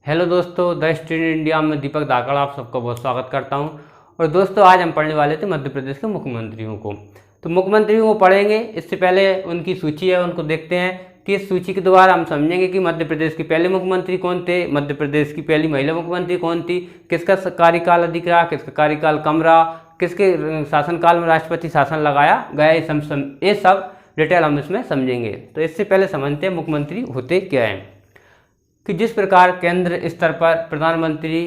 Hello दोस्तों, the student India में दीपक धाकड़ आप सबका बहुत स्वागत करता हूं। और दोस्तों, आज हम पढ़ने वाले थे मध्य प्रदेश के मुख्यमंत्रियों को। तो मुख्यमंत्रियों को पढ़ेंगे, इससे पहले उनकी सूची है उनको देखते हैं कि इस सूची के द्वारा हम समझेंगे कि मध्य प्रदेश के पहले मुख्यमंत्री कौन थे, मध्य प्रदेश की पहली महिला मुख्यमंत्री कौन थी, किसका कार्यकाल अधिक रहा, किसका कार्यकाल कम रहा, किसके शासनकाल में राष्ट्रपति शासन लगाया गया, ये सब डिटेल हम इसमें समझेंगे। तो इससे पहले समझते हैं मुख्यमंत्री होते क्या हैं। कि जिस प्रकार केंद्र स्तर पर प्रधानमंत्री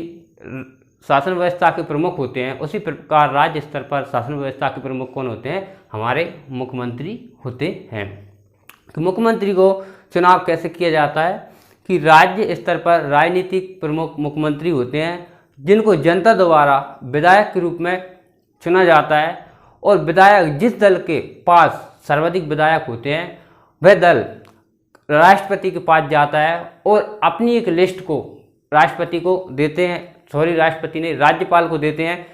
शासन व्यवस्था के प्रमुख होते हैं, उसी प्रकार राज्य स्तर पर शासन व्यवस्था के प्रमुख कौन होते हैं? हमारे मुख्यमंत्री होते हैं। तो मुख्यमंत्री को चुनाव कैसे किया जाता है कि राज्य स्तर पर राजनीतिक प्रमुख मुख्यमंत्री होते हैं, जिनको जनता द्वारा विधायक के रूप में चुना जाता है। और विधायक, जिस दल के पास सर्वाधिक विधायक होते हैं, वह दल राष्ट्रपति के पास जाता है और अपनी एक लिस्ट को राष्ट्रपति को देते हैं, राष्ट्रपति ने राज्यपाल को देते हैं।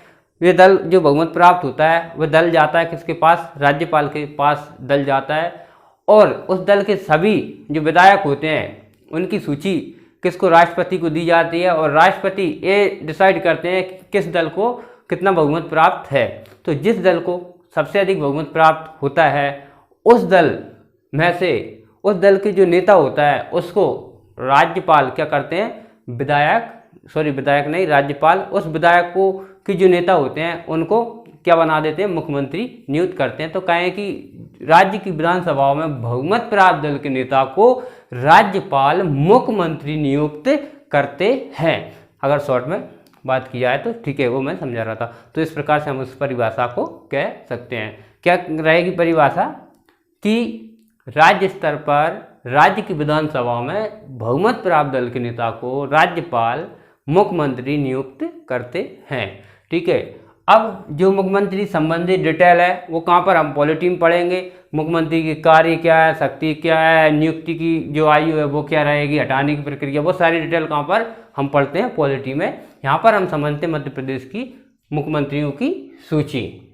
ये दल जो बहुमत प्राप्त होता है वह दल जाता है किसके पास? राज्यपाल के पास दल जाता है। और उस दल के सभी जो विधायक होते हैं उनकी सूची किसको? राष्ट्रपति को दी जाती है। और राष्ट्रपति ये डिसाइड करते हैं कि किस दल को कितना बहुमत प्राप्त है। तो जिस दल को सबसे अधिक बहुमत प्राप्त होता है, उस दल में से उस दल के जो नेता होता है उसको राज्यपाल क्या करते हैं? राज्यपाल उस विधायक को की जो नेता होते हैं उनको क्या बना देते हैं? मुख्यमंत्री नियुक्त करते हैं। तो कहें कि राज्य की विधानसभाओं में बहुमत प्राप्त दल के नेता को राज्यपाल मुख्यमंत्री नियुक्त करते हैं। अगर शॉर्ट में बात की जाए तो ठीक है, वो मैं समझा रहा था। तो इस प्रकार से हम उस परिभाषा को कह सकते हैं। क्या रहेगी परिभाषा? कि राज्य स्तर पर राज्य की विधानसभा में बहुमत प्राप्त दल के नेता को राज्यपाल मुख्यमंत्री नियुक्त करते हैं। ठीक है। अब जो मुख्यमंत्री संबंधी डिटेल है वो कहाँ पर हम पॉलिटी में पढ़ेंगे। मुख्यमंत्री के कार्य क्या है, शक्ति क्या है, नियुक्ति की जो आयु है वो क्या रहेगी, हटाने की प्रक्रिया, वो सारी डिटेल कहाँ पर हम पढ़ते हैं? पॉलिटी में। यहाँ पर हम समझते हैं मध्य प्रदेश की मुख्यमंत्रियों की सूची।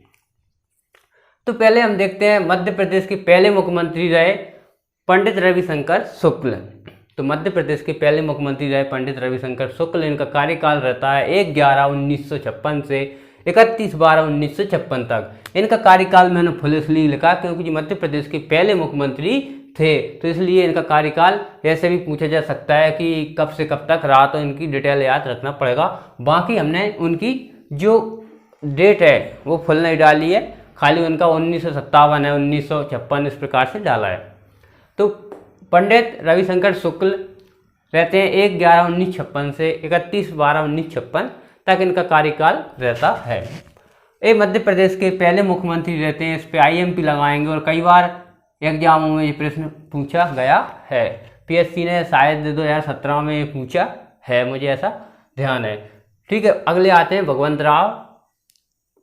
तो पहले हम देखते हैं मध्य प्रदेश के पहले मुख्यमंत्री रहे पंडित रविशंकर शुक्ल। तो मध्य प्रदेश के पहले मुख्यमंत्री रहे पंडित रविशंकर शुक्ल। इनका कार्यकाल रहता है 1/11/1956 से 31/12/1956 तक। इनका कार्यकाल मैंने फुल इसलिए लिखा क्योंकि जो मध्य प्रदेश के पहले मुख्यमंत्री थे, तो इसलिए इनका कार्यकाल ऐसे भी पूछा जा सकता है कि कब से कब तक रहा, तो इनकी डिटेल याद रखना पड़ेगा। बाकी हमने उनकी जो डेट है वो फुल नहीं डाली है, खाली उनका 1957 है, 1956 इस प्रकार से डाला है। तो पंडित रविशंकर शुक्ल रहते हैं 1/11/1956 से 31/12/1956 तक इनका कार्यकाल रहता है। ये मध्य प्रदेश के पहले मुख्यमंत्री रहते हैं। इस पे IMP लगाएंगे और कई बार एग्जामों में ये प्रश्न पूछा गया है। PSC ने शायद 2017 में पूछा है, मुझे ऐसा ध्यान है। ठीक है। अगले आते हैं भगवंतराव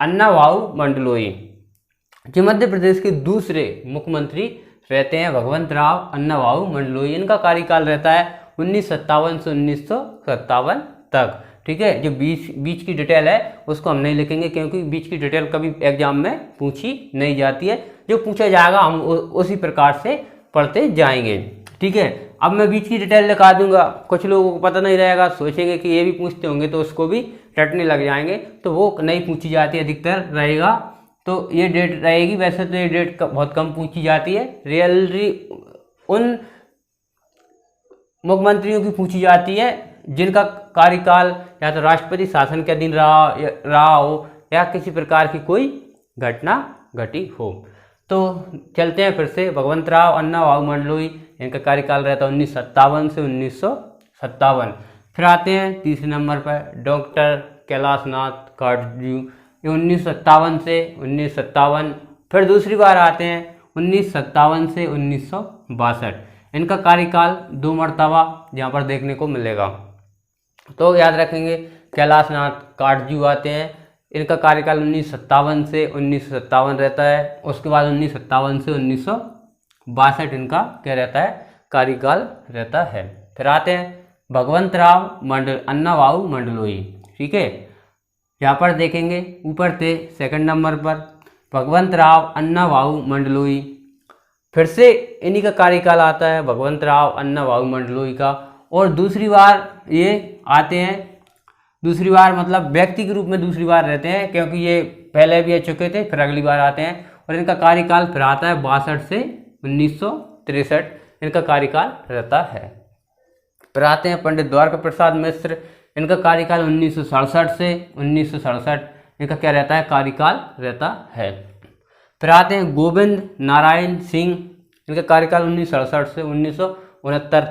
अन्नाभाऊ मंडलोई। जो मध्य प्रदेश के दूसरे मुख्यमंत्री रहते हैं भगवंतराव अन्नाभाऊ मंडलोई। इनका कार्यकाल रहता है 1957 से 1957 तक। ठीक है। जो बीच की डिटेल है उसको हम नहीं लिखेंगे क्योंकि बीच की डिटेल कभी एग्जाम में पूछी नहीं जाती है। जो पूछा जाएगा हम उसी प्रकार से पढ़ते जाएंगे। ठीक है। अब मैं बीच की डिटेल लिखा दूंगा, कुछ लोगों को पता नहीं रहेगा, सोचेंगे कि ये भी पूछते होंगे तो उसको भी रटने लग जाएंगे, तो वो नहीं पूछी जाती, अधिकतर रहेगा। तो ये डेट रहेगी। वैसे तो ये डेट बहुत कम पूछी जाती है, रियली उन मुख्यमंत्रियों की पूछी जाती है जिनका कार्यकाल या तो राष्ट्रपति शासन के अधीन रहा हो या किसी प्रकार की कोई घटना घटी हो। तो चलते हैं फिर से। भगवंतराव अन्नाभाऊ मंडलोई, इनका कार्यकाल रहता है 1957 से 1957। फिर आते हैं तीसरे नंबर पर डॉक्टर कैलाशनाथ काटजू, 1957 से 1957। फिर दूसरी बार आते हैं 1957 से 1962। इनका कार्यकाल 2 मरतबा यहाँ पर देखने को मिलेगा। तो याद रखेंगे कैलाशनाथ काटजू आते हैं, इनका कार्यकाल 1957 से 1957 रहता है। उसके बाद 1957 से 1962 इनका क्या रहता है? कार्यकाल रहता है। फिर आते हैं भगवंतराव अन्नाभाऊ मंडलोई। ठीक है। यहाँ पर देखेंगे ऊपर थे सेकंड नंबर पर भगवंतराव अन्नाभाऊ मंडलोई। फिर से इन्हीं का कार्यकाल आता है भगवंतराव अन्नाभाऊ मंडलोई का। और दूसरी बार ये आते हैं, दूसरी बार मतलब व्यक्ति के रूप में दूसरी बार रहते हैं, क्योंकि ये पहले भी आ चुके थे, फिर अगली बार आते हैं। और इनका कार्यकाल फिर आता है 62 से 1963, इनका कार्यकाल रहता है। फिर आते हैं पंडित द्वारका प्रसाद मिश्र, इनका कार्यकाल 1967 से 1967, इनका क्या रहता है, कार्यकाल रहता है। फिर आते हैं गोविंद नारायण सिंह, इनका कार्यकाल 1967 से 1969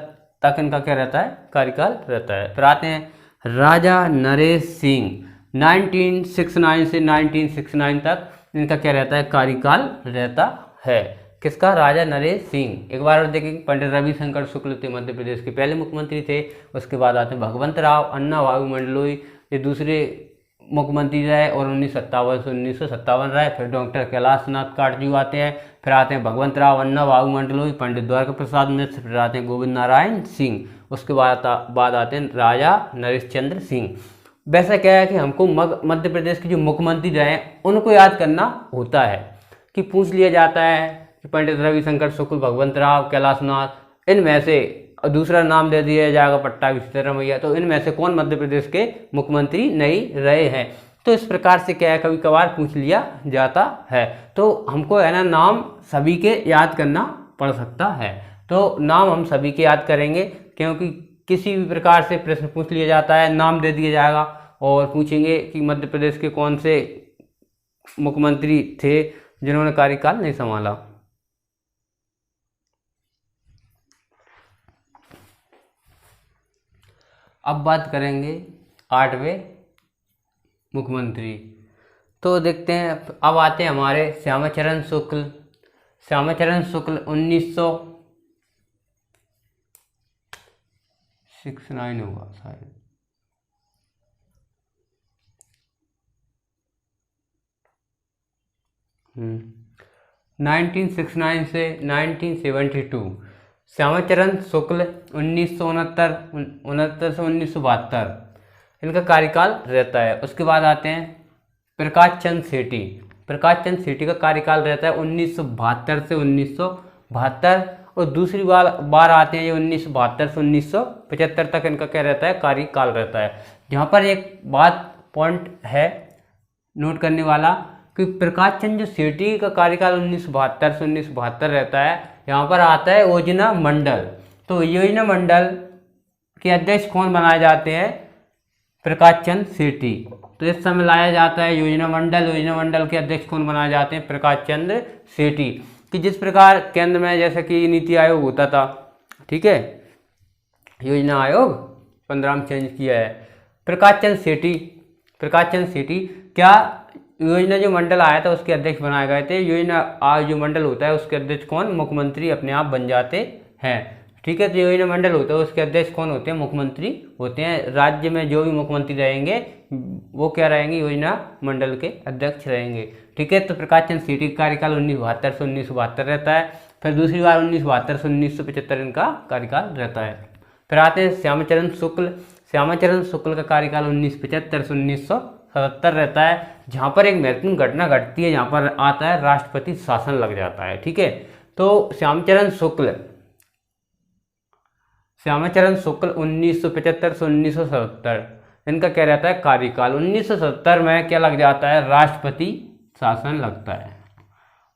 तक इनका क्या रहता है, कार्यकाल रहता है। फिर आते हैं राजा नरेश सिंह, 1969 से 1969 तक इनका क्या रहता है, कार्यकाल रहता है। किसका, राजा नरेश सिंह। एक बार और देखेंगे, पंडित रविशंकर शुक्ल थे, मध्य प्रदेश के पहले मुख्यमंत्री थे। उसके बाद आते हैं भगवंत राव अन्ना भाऊ मंडलोई, ये दूसरे मुख्यमंत्री रहे और 1957 से 1957 रहे। फिर डॉक्टर कैलाश नाथ काटजू आते हैं। फिर आते हैं भगवंत राव अन्ना भाऊ मंडलोई, पंडित द्वारका प्रसाद मिश्र, फिर आते हैं गोविंद नारायण सिंह। उसके बाद आते हैं राजा नरेश चंद्र सिंह। वैसा क्या है कि हमको मध्य प्रदेश के जो मुख्यमंत्री रहे उनको याद करना होता है, कि पूछ लिया जाता है कि पंडित रविशंकर शुक्ल, भगवंत राव, कैलाश नाथ, इनमें से दूसरा नाम दे दिया जाएगा पट्टाभी सिद्धरामैया, तो इनमें से कौन मध्य प्रदेश के मुख्यमंत्री नहीं रहे हैं। तो इस प्रकार से क्या है, कभी कभार पूछ लिया जाता है। तो हमको है ना नाम सभी के याद करना पड़ सकता है। तो नाम हम सभी के याद करेंगे, क्योंकि किसी भी प्रकार से प्रश्न पूछ लिया जाता है, नाम दे दिया जाएगा और पूछेंगे कि मध्य प्रदेश के कौन से मुख्यमंत्री थे जिन्होंने कार्यकाल नहीं संभाला। अब बात करेंगे 8वें मुख्यमंत्री। तो देखते हैं, अब आते हैं हमारे श्यामाचरण शुक्ल। श्यामाचरण शुक्ल 1969 होगा शायद, हम्म, 1969 से 1972। श्यामाचरण शुक्ल 1969 से 1972 इनका कार्यकाल रहता है। उसके बाद आते हैं प्रकाश चंद सेठी। प्रकाश चंद सेठी का कार्यकाल रहता है 1972 से 1972, और दूसरी बार आते हैं ये 1972 से 1975 तक इनका क्या रहता है, कार्यकाल रहता है। यहाँ पर एक बात पॉइंट है नोट करने वाला कि प्रकाश चंद जो सेठी का कार्यकाल 1972 से 1972 रहता है, यहाँ पर आता है योजना मंडल। तो योजना मंडल के अध्यक्ष कौन बनाए जाते हैं, प्रकाश चंद सेठी। तो इस समय लाया जाता है योजना मंडल। योजना मंडल के अध्यक्ष कौन बनाए जाते हैं, प्रकाश चंद्र सेठी। कि जिस प्रकार केंद्र में जैसे कि नीति आयोग होता था, ठीक है, योजना आयोग 15 में चेंज किया है। प्रकाश चंद सेठी क्या योजना जो मंडल आया था उसके अध्यक्ष बनाए गए थे। योजना जो मंडल होता है उसके अध्यक्ष कौन, मुख्यमंत्री अपने आप बन जाते हैं, ठीक है। तो योजना मंडल होता है उसके अध्यक्ष कौन होते हैं, मुख्यमंत्री होते हैं। राज्य में जो भी मुख्यमंत्री रहेंगे वो क्या रहेंगे, योजना मंडल के अध्यक्ष रहेंगे, ठीक है। तो प्रकाश चंद सेठी का कार्यकाल 1972 से 1972 रहता है। फिर दूसरी बार 1972 से 1975 इनका कार्यकाल रहता है। फिर आते हैं श्यामाचरण शुक्ल। श्यामाचरण शुक्ल का कार्यकाल 1975 से 1977 रहता है, जहाँ पर एक महत्वपूर्ण घटना घटती है, जहाँ पर आता है राष्ट्रपति शासन लग जाता है, ठीक है। तो श्यामाचरण शुक्ल 1975 से 1977 इनका क्या रहता है, कार्यकाल। 1970 में क्या लग जाता है, राष्ट्रपति शासन लगता है।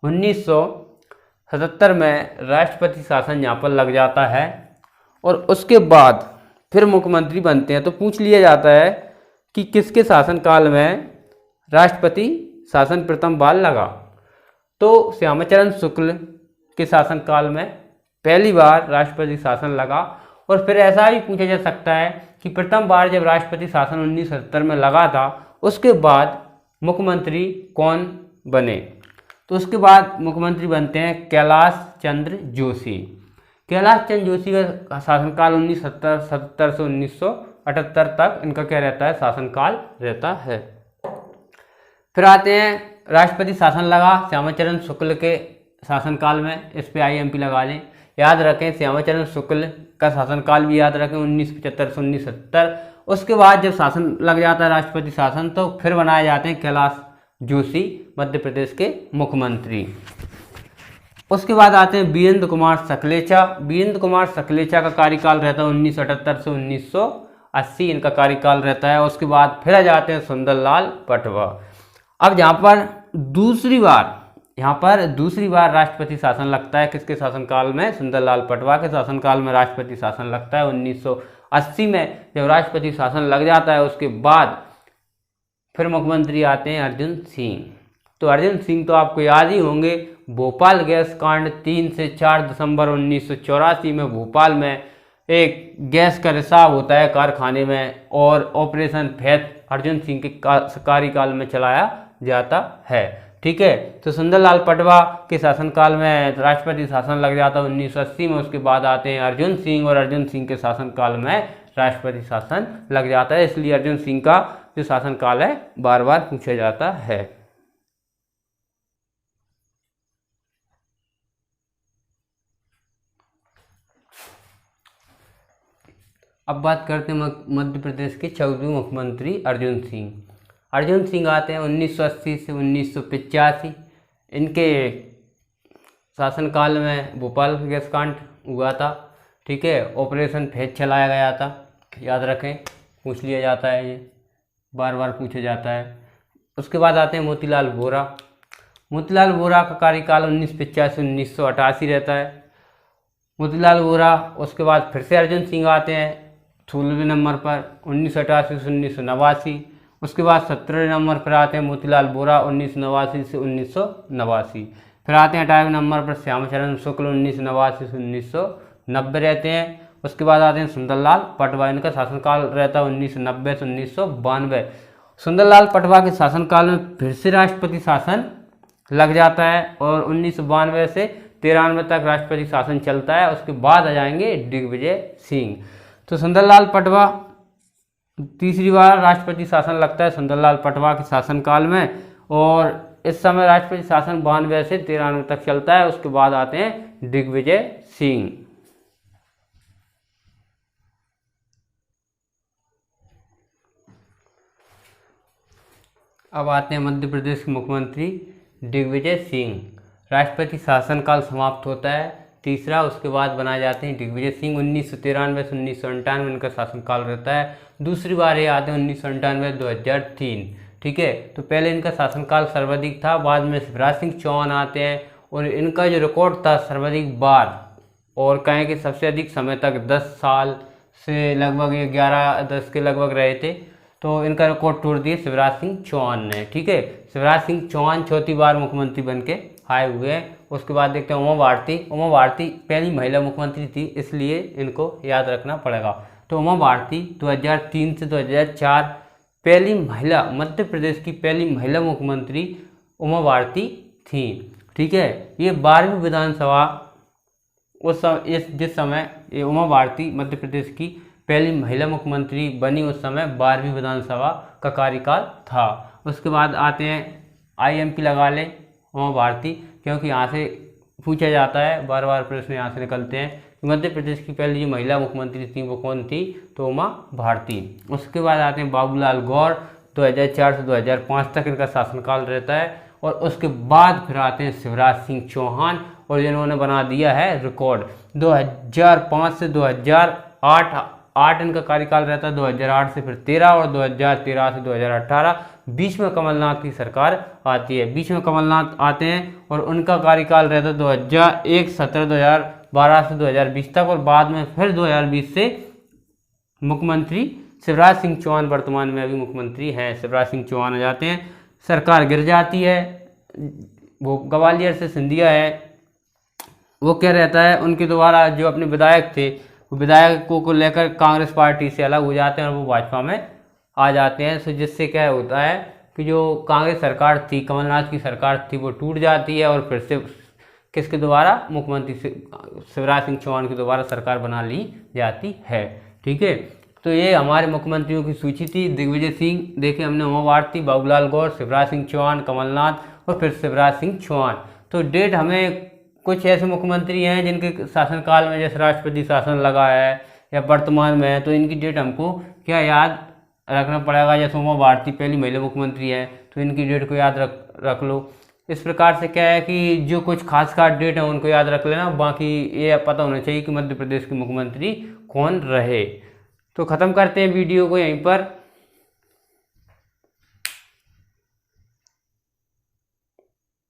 1977 में राष्ट्रपति शासन यहाँ पर लग जाता है, और उसके बाद फिर मुख्यमंत्री बनते हैं। तो पूछ लिया जाता है कि किसके शासनकाल में राष्ट्रपति शासन प्रथम बार लगा। तो श्यामाचरण शुक्ल के शासनकाल में पहली बार राष्ट्रपति शासन लगा। और फिर ऐसा भी पूछा जा सकता है कि प्रथम बार जब राष्ट्रपति शासन 1970 में लगा था, उसके बाद मुख्यमंत्री कौन बने। तो उसके बाद मुख्यमंत्री बनते हैं कैलाश चंद्र जोशी। कैलाश चंद्र जोशी का शासनकाल 1970 से 1978 तक इनका क्या रहता है, शासनकाल रहता है। फिर आते हैं राष्ट्रपति शासन लगा श्यामाचरण शुक्ल के शासनकाल में, इस पे IMP लगा लें, याद रखें श्यामाचरण शुक्ल का शासनकाल भी याद रखें 1975 से 1970। उसके बाद जब शासन लग जाता है राष्ट्रपति शासन, तो फिर बनाए जाते हैं कैलाश जोशी मध्य प्रदेश के मुख्यमंत्री। उसके बाद आते हैं वीरेंद्र कुमार सकलेचा। वीरेंद्र कुमार सकलेचा का कार्यकाल रहता है 1978 से 1980, इनका कार्यकाल रहता है। उसके बाद फिर आ जाते हैं सुंदरलाल पटवा। अब यहाँ पर दूसरी बार राष्ट्रपति शासन लगता है। किसके शासनकाल में? सुंदरलाल पटवा के शासनकाल में राष्ट्रपति शासन लगता है 1980 में। जब राष्ट्रपति शासन लग जाता है उसके बाद फिर मुख्यमंत्री आते हैं अर्जुन सिंह। तो अर्जुन सिंह तो आपको याद ही होंगे, भोपाल गैस कांड 3 से 4 दिसंबर 1984 में भोपाल में एक गैस का रिसाव होता है कारखाने में, और ऑपरेशन फैथ अर्जुन सिंह के कार्यकाल में चलाया जाता है। ठीक है, तो सुंदरलाल पटवा के शासनकाल में राष्ट्रपति शासन लग जाता है 1980 में। उसके बाद आते हैं अर्जुन सिंह, और अर्जुन सिंह के शासनकाल में राष्ट्रपति शासन लग जाता है। इसलिए अर्जुन सिंह का जो शासनकाल है बार बार पूछा जाता है। अब बात करते हैं मध्य प्रदेश के 14वें मुख्यमंत्री अर्जुन सिंह। अर्जुन सिंह आते हैं 1980 से 1985। इनके शासनकाल में भोपाल गैस कांड हुआ था। ठीक है, ऑपरेशन फेज चलाया गया था, याद रखें, पूछ लिया जाता है, ये बार बार पूछा जाता है। उसके बाद आते हैं मोतीलाल वोरा। मोतीलाल वोरा का कार्यकाल 1985 से 1988 रहता है। मोतीलाल वोरा, उसके बाद फिर से अर्जुन सिंह आते हैं 16वें नंबर पर 1988 से 1989। उसके बाद 17वें नंबर पर आते हैं मोतीलाल वोरा 1989 से 1989। फिर आते हैं 18वें नंबर पर श्यामाचरण शुक्ल 1989 से 1990 रहते हैं। उसके बाद आते हैं सुंदरलाल पटवा। इनका शासनकाल रहता है 1990 से 1992। सुंदरलाल पटवा के शासनकाल में फिर से राष्ट्रपति शासन लग जाता है और 1992 से 93 तक राष्ट्रपति शासन चलता है। उसके बाद आ जाएंगे दिग्विजय सिंह। तो सुंदरलाल पटवा तीसरी बार राष्ट्रपति शासन लगता है सुंदरलाल पटवा के शासनकाल में, और इस समय राष्ट्रपति शासन 92 से 93 तक चलता है। उसके बाद आते हैं दिग्विजय सिंह। अब आते हैं मध्य प्रदेश के मुख्यमंत्री दिग्विजय सिंह। राष्ट्रपति शासनकाल समाप्त होता है तीसरा। उसके बाद बनाए जाते हैं दिग्विजय सिंह। 1993 से 1998 इनका शासनकाल रहता है। दूसरी बार ये आते हैं 1998-2003। ठीक है, तो पहले इनका शासनकाल सर्वाधिक था, बाद में शिवराज सिंह चौहान आते हैं, और इनका जो रिकॉर्ड था सर्वाधिक बार, और कहें कि सबसे अधिक समय तक 10 साल से लगभग 11-10 के लगभग रहे थे, तो इनका रिकॉर्ड तोड़ दिए शिवराज सिंह चौहान ने। ठीक है, शिवराज सिंह चौहान चौथी बार मुख्यमंत्री बन के आए हुए हैं। उसके बाद देखते हैं उमा भारती। उमा भारती पहली महिला मुख्यमंत्री थी, इसलिए इनको याद रखना पड़ेगा। तो उमा भारती 2003 से 2004 पहली महिला, मध्य प्रदेश की पहली महिला मुख्यमंत्री उमा भारती थी। ठीक है, ये 12वीं विधानसभा जिस समय ये उमा भारती मध्य प्रदेश की पहली महिला मुख्यमंत्री बनी, उस समय 12वीं विधानसभा का कार्यकाल था। उसके बाद आते हैं IMP लगा ले उमा भारती, क्योंकि यहाँ से पूछा जाता है, बार बार प्रश्न यहाँ से निकलते हैं। मध्य प्रदेश की पहली जो महिला मुख्यमंत्री थी वो कौन थी? तो उमा भारती। उसके बाद आते हैं बाबूलाल गौर। 2004 से 2005 तक इनका शासनकाल रहता है। और उसके बाद फिर आते हैं शिवराज सिंह चौहान, और जिन्होंने बना दिया है रिकॉर्ड। 2005 से 2008 इनका कार्यकाल रहता है। 2008 से फिर 13, और 2013 से 2018 बीच में कमलनाथ की सरकार आती है। बीच में कमलनाथ आते हैं और उनका कार्यकाल रहता है 2012 से 2020 तक, और बाद में फिर 2020 से मुख्यमंत्री शिवराज सिंह चौहान वर्तमान में अभी मुख्यमंत्री हैं। शिवराज सिंह चौहान आ जाते हैं, सरकार गिर जाती है। वो ग्वालियर से सिंधिया है, वो क्या रहता है, उनके द्वारा जो अपने विधायक थे, वो विधायकों को लेकर कांग्रेस पार्टी से अलग हो जाते हैं और वो भाजपा में आ जाते हैं। सो जिससे क्या होता है कि जो कांग्रेस सरकार थी, कमलनाथ की सरकार थी, वो टूट जाती है, और फिर से किसके द्वारा? मुख्यमंत्री शिवराज सिंह चौहान के द्वारा सरकार बना ली जाती है। ठीक है, तो ये हमारे मुख्यमंत्रियों की सूची थी। दिग्विजय सिंह देखे हमने, उमा भारती, बाबूलाल गौर, शिवराज सिंह चौहान, कमलनाथ और फिर शिवराज सिंह चौहान। तो डेट हमें कुछ ऐसे मुख्यमंत्री हैं जिनके शासनकाल में जैसे राष्ट्रपति शासन लगा है या वर्तमान में है, तो इनकी डेट हमको क्या याद रखना पड़ेगा। जैसे उमा भारती पहली महिला मुख्यमंत्री है, तो इनकी डेट को याद रख लो। इस प्रकार से क्या है कि जो कुछ खास डेट है उनको याद रख लेना, बाकी ये पता होना चाहिए कि मध्य प्रदेश के मुख्यमंत्री कौन रहे। तो ख़त्म करते हैं वीडियो को यहीं पर।